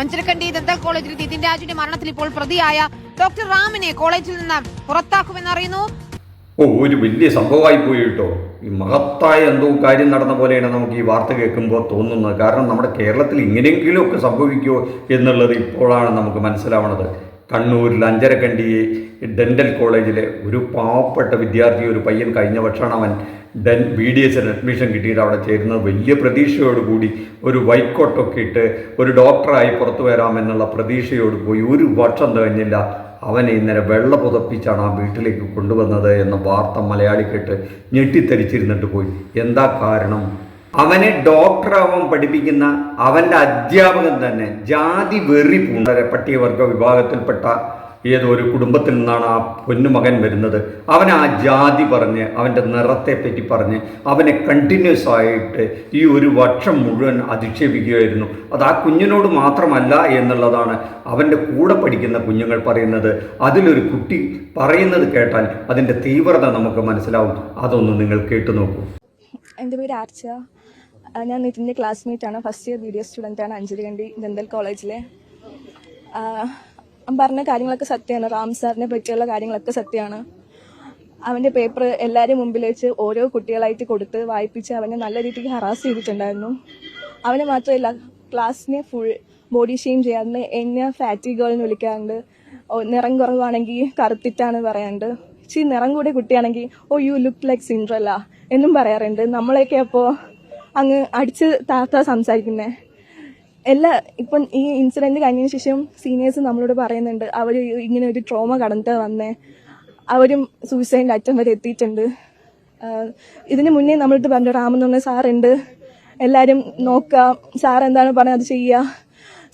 Anjarakandy dental കോളേജിൽ നിതിൻ രാജിന്റെ മരണത്തിൽ ഇപ്പോൾ പ്രതിയായ ഡോക്ടർ റാമിനെ കോളേജിൽ നിന്ന് പുറത്താക്കുമെന്ന് അറിയുന്നു. ഒരു വലിയ സംഭവമായി പോയി കേട്ടോ. ഈ മഹത്തായ എന്തോ കാര്യം നടന്ന പോലെയാണ് നമുക്ക് ഈ വാർത്ത കേൾക്കുമ്പോൾ തോന്നുന്നത്. കാരണം നമ്മുടെ കേരളത്തിൽ ഇങ്ങനെയെങ്കിലുമൊക്കെ സംഭവിക്കുമോ എന്നുള്ളത് ഇപ്പോഴാണ് നമുക്ക് മനസ്സിലാവുന്നത്. കണ്ണൂരിൽ അഞ്ചരക്കണ്ടി ഡെൻ്റൽ കോളേജിലെ ഒരു പാവപ്പെട്ട വിദ്യാർത്ഥി, ഒരു പയ്യൻ, കഴിഞ്ഞ വർഷമാണ് അവൻ BDSന് അഡ്മിഷൻ കിട്ടിയിട്ട് അവിടെ ചേരുന്നത്. വലിയ പ്രതീക്ഷയോടുകൂടി ഒരു വൈറ്റ് കോട്ടൊക്കെ ഇട്ട് ഒരു ഡോക്ടറായി പുറത്തു വരാമെന്നുള്ള പ്രതീക്ഷയോട് പോയി. ഒരു വർഷം കഴിഞ്ഞില്ല, അവനെ ഇന്നലെ വെള്ള പുതപ്പിച്ചാണ് ആ വീട്ടിലേക്ക് കൊണ്ടുവന്നത് എന്ന വാർത്ത മലയാളി കേട്ട് ഞെട്ടിത്തരിച്ചിരുന്നിട്ട് പോയി. എന്താ കാരണം? അവനെ ഡോക്ടറാവാൻ പഠിപ്പിക്കുന്ന അവൻ്റെ അധ്യാപകൻ തന്നെ ജാതി വെറി പൂണ്ട പട്ടികവർഗ വിഭാഗത്തിൽപ്പെട്ട ഏതോ ഒരു കുടുംബത്തിൽ നിന്നാണ് ആ പൊന്നുമകൻ വരുന്നത്. അവൻ ആ ജാതി പറഞ്ഞ് അവൻ്റെ നിറത്തെ പറ്റി പറഞ്ഞ് അവനെ കണ്ടിന്യൂസ് ആയിട്ട് ഈ ഒരു വർഷം മുഴുവൻ അധിക്ഷേപിക്കുകയായിരുന്നു. അത് ആ കുഞ്ഞിനോട് മാത്രമല്ല എന്നുള്ളതാണ് അവൻ്റെ കൂടെ പഠിക്കുന്ന കുഞ്ഞുങ്ങൾ പറയുന്നത്. അതിലൊരു കുട്ടി പറയുന്നത് കേട്ടാൽ അതിൻ്റെ തീവ്രത നമുക്ക് മനസ്സിലാവും. അതൊന്ന് നിങ്ങൾ കേട്ടു നോക്കൂ. എൻ്റെ പേര് ആർച്ച. ഞാൻ നിതിൻ്റെ ക്ലാസ്മേറ്റാണ്. ഫസ്റ്റ് ഇയർ BDS സ്റ്റുഡൻ്റാണ് അഞ്ചരക്കണ്ടി ദന്തൽ കോളേജിലെ. പറഞ്ഞ കാര്യങ്ങളൊക്കെ സത്യമാണ്. റാം സാറിനെ പറ്റിയുള്ള കാര്യങ്ങളൊക്കെ സത്യമാണ്. അവൻ്റെ പേപ്പർ എല്ലാവരും മുമ്പിൽ വെച്ച് ഓരോ കുട്ടികളായിട്ട് കൊടുത്ത് വായിപ്പിച്ച് അവനെ നല്ല രീതിക്ക് ഹറാസ് ചെയ്തിട്ടുണ്ടായിരുന്നു. അവനെ മാത്രമല്ല, ക്ലാസ്സിനെ ഫുൾ ബോഡി ഷെയിം ചെയ്യാറുണ്ട്. എന്നെ ഫാറ്റി ഗേൾ എന്ന് വിളിക്കാറുണ്ട്. നിറം കുറവാണെങ്കിൽ കറുത്തിട്ടാണ് പറയാറുണ്ട്. നിറം കൂടിയ കുട്ടിയാണെങ്കിൽ യു ലുക്ക് ലൈക്ക് സിൻഡ്രല്ല എന്നും പറയാറുണ്ട്. നമ്മളെയൊക്കെ അപ്പോൾ അങ്ങ് അടിച്ച് താത്താ സംസാരിക്കുന്നത്. ഇപ്പം ഈ ഇൻസിഡൻറ്റ് കഴിഞ്ഞതിന് ശേഷം സീനിയേഴ്സ് നമ്മളോട് പറയുന്നുണ്ട് അവർ ഇങ്ങനെ ഒരു ട്രോമ കടന്നിട്ട് വന്നേ, അവരും സൂയിസൈഡ് അറ്റം വരെ എത്തിയിട്ടുണ്ട്. ഇതിന് മുന്നേ നമ്മളിട്ട് പറഞ്ഞു, റാമെന്ന് പറഞ്ഞ സാറുണ്ട്, എല്ലാവരും നോക്കാം, സാർ എന്താണ് പറഞ്ഞത് അത് ചെയ്യുക,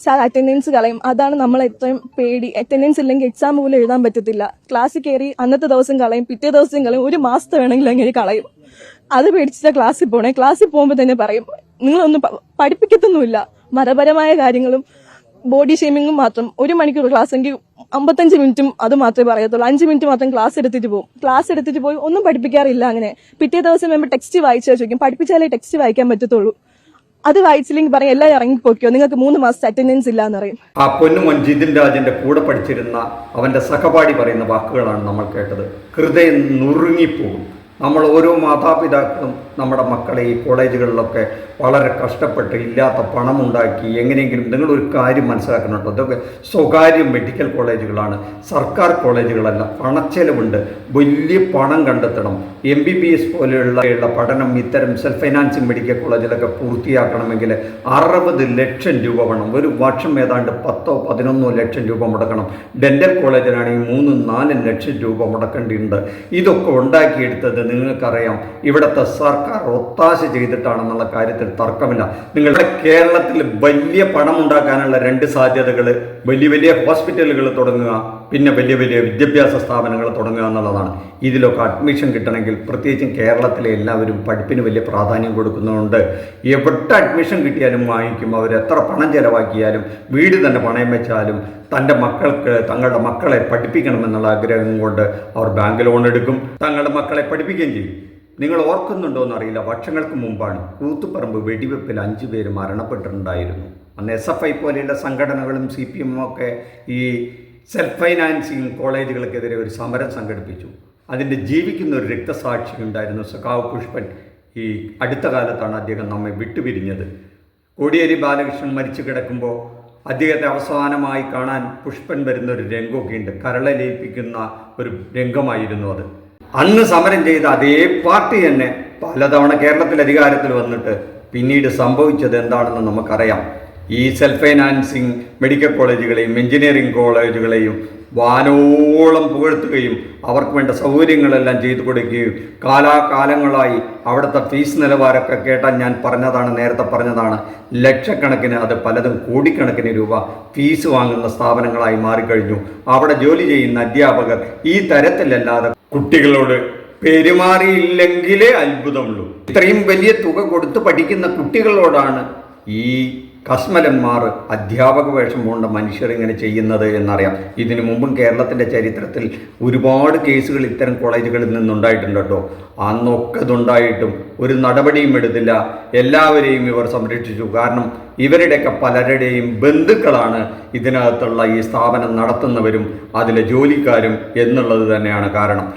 സാർ അറ്റൻഡൻസ് കളയും. അതാണ് നമ്മൾ എത്രയും പേടി. അറ്റൻഡൻസ് ഇല്ലെങ്കിൽ എക്സാം പോലും എഴുതാൻ പറ്റത്തില്ല. ക്ലാസ്സിൽ കയറി അന്നത്തെ ദിവസം കളയും, പിറ്റേ ദിവസം കളയും, ഒരു മാസത്തെ വേണമെങ്കിലും അങ്ങനെ കളയും. അത് പേടിച്ചിട്ടാ ക്ലാസ്സിൽ പോണേ. ക്ലാസ്സിൽ പോകുമ്പോൾ തന്നെ പറയും നിങ്ങളൊന്നും പഠിപ്പിക്കത്തൊന്നുമില്ല. മതപരമായ കാര്യങ്ങളും ബോഡി ഷേമിങ്ങും മാത്രം. 1 മണിക്കൂർ ക്ലാസ് എങ്കിൽ 55 മിനിറ്റും അത് മാത്രമേ പറയത്തുള്ളൂ. 5 മിനിറ്റ് മാത്രം ക്ലാസ് എടുത്തിട്ട് പോകും. ക്ലാസ് എടുത്തിട്ട് പോയി ഒന്നും പഠിപ്പിക്കാറില്ല. അങ്ങനെ പിറ്റേ ദിവസം വരുമ്പോൾ ടെക്സ്റ്റ് വായിച്ചാൽ ചോദിക്കും, പഠിപ്പിച്ചാലേ ടെക്സ്റ്റ് വായിക്കാൻ പറ്റത്തുള്ളൂ. അത് വായിച്ചില്ലെങ്കിൽ പറയും എല്ലാവരും ഇറങ്ങിപ്പോയിക്കോ, നിങ്ങൾക്ക് 3 മാസത്തെ അറ്റൻഡൻസ് ഇല്ല എന്ന് പറയും. ആ പൊന്നുമോൻ ജിതിൻ രാജിന്റെ കൂടെ പഠിച്ചിരുന്ന അവന്റെ സഹപാഠി പറയുന്ന വാക്കുകളാണ് നമ്മൾ കേട്ടത്. ഹൃദയം നുറുങ്ങിപ്പോകും. നമ്മൾ ഓരോ മാതാപിതാക്കളും നമ്മുടെ മക്കളെ ഈ കോളേജുകളിലൊക്കെ വളരെ കഷ്ടപ്പെട്ട് ഇല്ലാത്ത പണമുണ്ടാക്കി എങ്ങനെയെങ്കിലും, നിങ്ങളൊരു കാര്യം മനസ്സിലാക്കണം കേട്ടോ, ഇതൊക്കെ സ്വകാര്യ മെഡിക്കൽ കോളേജുകളാണ്, സർക്കാർ കോളേജുകളല്ല. പണച്ചെലവുണ്ട്, വലിയ പണം കണ്ടെത്തണം. MBBS പോലെയുള്ള പഠനം ഇത്തരം സെൽഫ് ഫൈനാൻസിങ് മെഡിക്കൽ കോളേജിലൊക്കെ പൂർത്തിയാക്കണമെങ്കിൽ 60 ലക്ഷം രൂപ വേണം. ഒരു വർഷം ഏതാണ്ട് 10-11 ലക്ഷം രൂപ മുടക്കണം. ഡെൻ്റൽ കോളേജിനാണെങ്കിൽ 3-4 ലക്ഷം രൂപ മുടക്കേണ്ടിയുണ്ട്. ഇതൊക്കെ ഉണ്ടാക്കിയെടുത്തത് നിങ്ങൾക്കറിയാം ഇവിടുത്തെ സർക്കാർ ഒത്താശ ചെയ്തിട്ടാണെന്നുള്ള കാര്യത്തിൽ തർക്കമില്ല. നിങ്ങളുടെ കേരളത്തിൽ വലിയ പണം ഉണ്ടാക്കാനുള്ള 2 സാധ്യതകൾ: വലിയ വലിയ ഹോസ്പിറ്റലുകൾ തുടങ്ങുക, പിന്നെ വലിയ വലിയ വിദ്യാഭ്യാസ സ്ഥാപനങ്ങൾ തുടങ്ങുക എന്നുള്ളതാണ്. ഇതിലൊക്കെ അഡ്മിഷൻ കിട്ടണമെങ്കിൽ, പ്രത്യേകിച്ചും കേരളത്തിലെ എല്ലാവരും പഠിപ്പിന് വലിയ പ്രാധാന്യം കൊടുക്കുന്നതുകൊണ്ട് എവിടെ അഡ്മിഷൻ കിട്ടിയാലും വാങ്ങിക്കും. അവരെത്ര പണം ചിലവാക്കിയാലും, വീട് തന്നെ പണയം വെച്ചാലും തങ്ങളുടെ മക്കളെ പഠിപ്പിക്കണമെന്നുള്ള ആഗ്രഹം കൊണ്ട് അവർ ബാങ്ക് ലോൺ എടുക്കും, തങ്ങളുടെ മക്കളെ പഠിപ്പിക്കുകയും ചെയ്യും. നിങ്ങൾ ഓർക്കുന്നുണ്ടോ എന്നറിയില്ല, വർഷങ്ങൾക്ക് മുമ്പാണ് കൂത്തുപറമ്പ് വെടിവെപ്പിൽ 5 പേര് മരണപ്പെട്ടിട്ടുണ്ടായിരുന്നു. അന്ന് SFI പോലെയുള്ള സംഘടനകളും CPM ഒക്കെ ഈ സെൽഫ് ഫൈനാൻസിങ് കോളേജുകൾക്കെതിരെ ഒരു സമരം സംഘടിപ്പിച്ചു. അതിൻ്റെ ജീവിക്കുന്ന ഒരു രക്തസാക്ഷി ഉണ്ടായിരുന്നു, സഖാവ് പുഷ്പൻ. ഈ അടുത്ത കാലത്താണ് അദ്ദേഹം നമ്മെ വിട്ടുപിരിഞ്ഞത്. കോടിയേരി ബാലകൃഷ്ണൻ മരിച്ചു കിടക്കുമ്പോൾ അദ്ദേഹത്തെ അവസാനമായി കാണാൻ പുഷ്പൻ വരുന്ന ഒരു രംഗമൊക്കെ ഉണ്ട്. കരളലിയിപ്പിക്കുന്ന ഒരു രംഗമായിരുന്നു അത്. അന്ന് സമരം ചെയ്ത അതേ പാർട്ടി തന്നെ പലതവണ കേരളത്തിൽ അധികാരത്തിൽ വന്നിട്ട് പിന്നീട് സംഭവിച്ചത് എന്താണെന്ന് നമുക്കറിയാം. ഈ സെൽഫ് ഫൈനാൻസിങ് മെഡിക്കൽ കോളേജുകളെയും എഞ്ചിനീയറിംഗ് കോളേജുകളെയും വാനോളം പുകഴ്ത്തുകയും അവർക്ക് വേണ്ട സൗകര്യങ്ങളെല്ലാം ചെയ്തു കൊടുക്കുകയും കാലാകാലങ്ങളായി അവിടുത്തെ ഫീസ് നിലവാരമൊക്കെ കേട്ടാൽ ഞാൻ നേരത്തെ പറഞ്ഞതാണ്, ലക്ഷക്കണക്കിന്, അത് പലതും കോടിക്കണക്കിന് രൂപ ഫീസ് വാങ്ങുന്ന സ്ഥാപനങ്ങളായി മാറിക്കഴിഞ്ഞു. അവിടെ ജോലി ചെയ്യുന്ന അധ്യാപകർ ഈ തരത്തിലല്ലാതെ കുട്ടികളോട് പെരുമാറിയില്ലെങ്കിലേ അത്ഭുതമുള്ളൂ. ഇത്രയും വലിയ തുക കൊടുത്ത് പഠിക്കുന്ന കുട്ടികളോടാണ് ഈ കസ്മലന്മാർ അധ്യാപക വേഷം പൂണ്ട മനുഷ്യർ ഇങ്ങനെ ചെയ്യുന്നത് എന്നറിയാം. ഇതിനു മുമ്പും കേരളത്തിൻ്റെ ചരിത്രത്തിൽ ഒരുപാട് കേസുകൾ ഇത്തരം കോളേജുകളിൽ നിന്നുണ്ടായിട്ടുണ്ട് കേട്ടോ. അന്നൊക്കെ ഇതുണ്ടായിട്ടും ഒരു നടപടിയും എടുത്തില്ല. എല്ലാവരെയും ഇവർ സംരക്ഷിച്ചു. കാരണം ഇവരുടെയൊക്കെ പലരുടെയും ബന്ധുക്കളാണ് ഇതിനകത്തുള്ള ഈ സ്ഥാപനം നടത്തുന്നവരും അതിലെ ജോലിക്കാരും എന്നുള്ളത് തന്നെയാണ് കാരണം.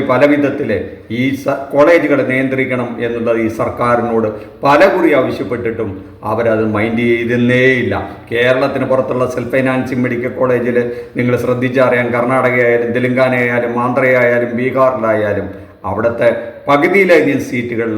പല വിധത്തിൽ ഈ കോളേജുകളെ നിയന്ത്രിക്കണം എന്നുള്ളത് ഈ സർക്കാരിനോട് പലകുറി ആവശ്യപ്പെട്ടിട്ടും അവരത് മൈൻഡ് ചെയ്തേയില്ല. കേരളത്തിന് പുറത്തുള്ള സെൽഫ് ഫൈനാൻസിങ് മെഡിക്കൽ കോളേജിൽ നിങ്ങൾ ശ്രദ്ധിച്ചറിയാം, കർണാടകയായാലും തെലുങ്കാനയായാലും ആന്ധ്രയായാലും ബീഹാറിലായാലും അവിടുത്തെ പകുതിയിലധികം സീറ്റുകളിൽ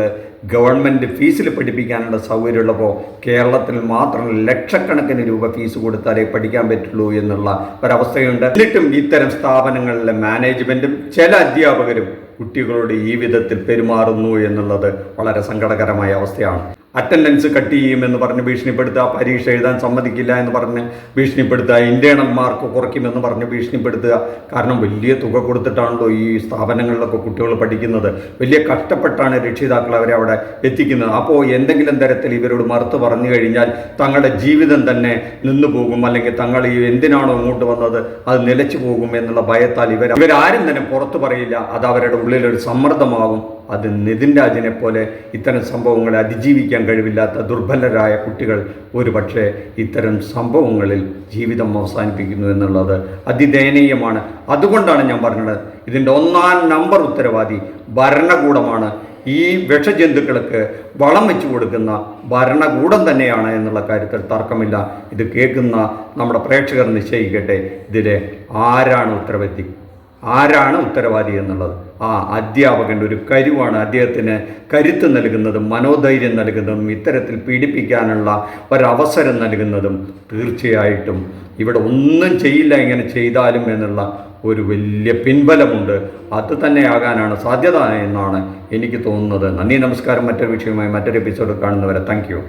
ഗവൺമെൻറ് ഫീസിൽ പഠിപ്പിക്കാനുള്ള സൗകര്യമുള്ളപ്പോൾ കേരളത്തിൽ മാത്രം ലക്ഷക്കണക്കിന് രൂപ ഫീസ് കൊടുത്താലേ പഠിക്കാൻ പറ്റുള്ളൂ എന്നുള്ള ഒരവസ്ഥയുണ്ട്. എന്നിട്ടും ഇത്തരം സ്ഥാപനങ്ങളിലെ മാനേജ്മെൻറ്റും ചില അധ്യാപകരും കുട്ടികളോട് ഈ വിധത്തിൽ പെരുമാറുന്നു എന്നുള്ളത് വളരെ സങ്കടകരമായ അവസ്ഥയാണ്. അറ്റൻഡൻസ് കട്ട് ചെയ്യുമെന്ന് പറഞ്ഞ് ഭീഷണിപ്പെടുത്തുക, പരീക്ഷ എഴുതാൻ സമ്മതിക്കില്ല എന്ന് പറഞ്ഞ് ഭീഷണിപ്പെടുത്തുക, ഇൻറ്റേണൽ മാർക്ക് കുറയ്ക്കുമെന്ന് പറഞ്ഞ് ഭീഷണിപ്പെടുത്തുക. കാരണം വലിയ തുക കൊടുത്തിട്ടാണല്ലോ ഈ സ്ഥാപനങ്ങളിലൊക്കെ കുട്ടികൾ പഠിക്കുന്നത്. വലിയ കഷ്ടപ്പെട്ടാണ് രക്ഷിതാക്കൾ അവരെ അവിടെ എത്തിക്കുന്നത്. അപ്പോൾ എന്തെങ്കിലും തരത്തിൽ ഇവരോട് മറുത്ത് പറഞ്ഞു കഴിഞ്ഞാൽ തങ്ങളുടെ ജീവിതം തന്നെ നിന്നു പോകും, അല്ലെങ്കിൽ തങ്ങൾ ഈ എന്തിനാണോ ഇങ്ങോട്ട് വന്നത് അത് നിലച്ചു പോകും എന്നുള്ള ഭയത്താൽ ഇവരാരും തന്നെ പുറത്തു പറയില്ല. അത് അവരുടെ ഉള്ളിലൊരു സമ്മർദ്ദമാകും. അത് നിതിൻ രാജിനെ പോലെ ഇത്തരം സംഭവങ്ങളെ അതിജീവിക്കാൻ കഴിവില്ലാത്ത ദുർബലരായ കുട്ടികൾ ഒരു പക്ഷേ ഇത്തരം സംഭവങ്ങളിൽ ജീവിതം അവസാനിപ്പിക്കുന്നു എന്നുള്ളത് അതിദയനീയമാണ്. അതുകൊണ്ടാണ് ഞാൻ പറഞ്ഞത്, ഇതിൻ്റെ 1-ാം നമ്പർ ഉത്തരവാദി ഭരണകൂടമാണ്. ഈ വിഷജന്തുക്കൾക്ക് വളം വെച്ചു കൊടുക്കുന്ന ഭരണകൂടം തന്നെയാണ് എന്നുള്ള കാര്യത്തിൽ തർക്കമില്ല. ഇത് കേൾക്കുന്ന നമ്മുടെ പ്രേക്ഷകർ നിശ്ചയിക്കട്ടെ, ഇതിലെ ആരാണ് ഉത്തരവാദി എന്നുള്ളത്. ആ അധ്യാപകൻ്റെ ഒരു കരുവാണ് അദ്ദേഹത്തിന് കരുത്ത് നൽകുന്നതും മനോധൈര്യം നൽകുന്നതും ഇത്തരത്തിൽ പീഡിപ്പിക്കാനുള്ള ഒരവസരം നൽകുന്നതും. തീർച്ചയായിട്ടും ഇവിടെ ഒന്നും ചെയ്യില്ല ഇങ്ങനെ ചെയ്താലും എന്നുള്ള ഒരു വലിയ പിൻബലമുണ്ട്. അത് തന്നെയാകാനാണ് സാധ്യത എന്നാണ് എനിക്ക് തോന്നുന്നത്. നന്ദി, നമസ്കാരം. മറ്റൊരു വിഷയവുമായി മറ്റൊരു എപ്പിസോഡ് കാണുന്നവരെ താങ്ക് യു.